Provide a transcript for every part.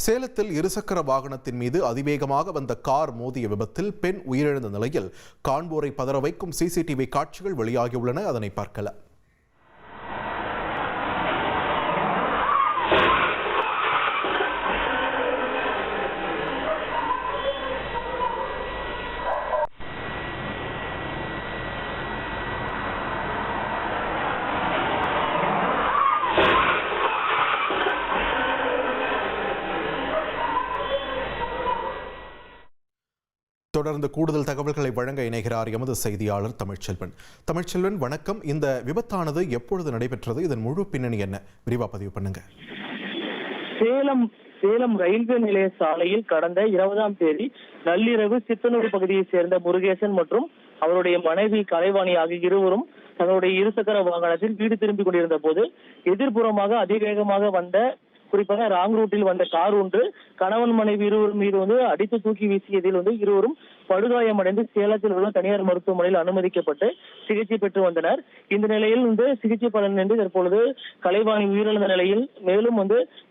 சேலத்தில் இருசக்கர வாகனத்தின் மீது அதிவேகமாக வந்த கார் மோதிய விபத்தில் பெண் உயிரிழந்த நிலையில் காண்போரை பதற வைக்கும் சிசிடிவி காட்சிகள் வெளியாகியுள்ளன. அதனை பார்க்கலாம். தொடர்ந்து கூடுதல் தகவல்களை வழங்க இணைகிறார் எமது செய்தியாளர் தமிழ்ச்செல்வன். தமிழ்ச்செல்வன், வணக்கம். இந்த விபத்தானது எப்பொழுது நடைபெற்றது? இதன் முழு பின்னணி என்ன? விரிவா பதிவு பண்ணுங்க. சேலம் ரயில்வே நிலைய சாலையில் கடந்த 20ஆம் தேதி நள்ளிரவு சித்தனூர் பகுதியைச் சேர்ந்த முருகேசன் மற்றும் அவருடைய மனைவி கலைவாணி ஆகிய இருவரும் தங்களுடைய இருசக்கர வாகனத்தில் வீடு திரும்பிக் கொண்டிருந்த போது எதிர்ப்புறமாக அதிவேகமாக வந்த, குறிப்பாக ராங் ரூட்டில் வந்த கார் ஒன்று கணவன் மனைவி இருவர் மீது அடித்து தூக்கி வீசியதில் இருவரும் படுகாயமடைந்து சேலத்தில் உள்ள தனியார் மருத்துவமனையில் அனுமதிக்கப்பட்டு சிகிச்சை பெற்று வந்தனர். இந்த நிலையில் சிகிச்சை பலனின்றி தற்பொழுது கலைவாணி உயிரிழந்த நிலையில், மேலும்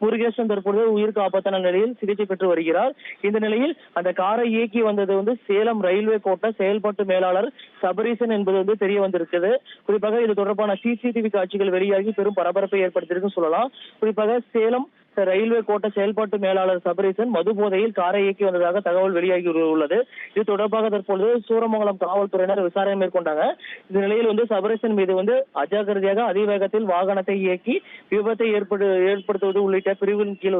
முருகேசன் தற்பொழுது உயிருக்கு ஆபத்தான நிலையில் சிகிச்சை பெற்று வருகிறார். இந்த நிலையில் அந்த காரை இயக்கி வந்தது சேலம் ரயில்வே கோட்ட செயல்பாட்டு மேலாளர் சபரீசன் என்பது தெரிய வந்திருக்கிறது. குறிப்பாக இது தொடர்பான சிசிடிவி காட்சிகள் வெளியாகி பெரும் பரபரப்பை ஏற்படுத்தியிருக்கு சொல்லலாம். குறிப்பாக சேலம் ரயில்வே கோட்ட செயல்பாட்டு மேலாளர் சபரீசன் மது போதையில் காரை இயக்கி வந்ததாக தகவல் வெளியாகி உள்ளது. இது தொடர்பாக தற்பொழுது சூரமங்கலம் காவல்துறையினர் விசாரணை மேற்கொண்டாங்க. இந்த நிலையில் சபரீசன் மீது அஜாக்கிரதையாக அதிவேகத்தில் வாகனத்தை இயக்கி விபத்தை ஏற்படுத்துவது உள்ளிட்ட பிரிவின் கீழ்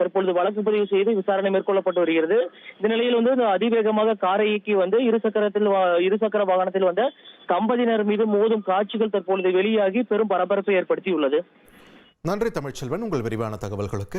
தற்பொழுது வழக்கு பதிவு செய்து விசாரணை மேற்கொள்ளப்பட்டு வருகிறது. இந்த நிலையில் அதிவேகமாக காரை இயக்கி இருசக்கர வாகனத்தில் வந்த தம்பதியினர் மீது மோதும் காட்சிகள் தற்பொழுது வெளியாகி பெரும் பரபரப்பை ஏற்படுத்தியுள்ளது. நன்றி தமிழ்ச்செல்வன், உங்கள் விரிவான தகவல்களுக்கு.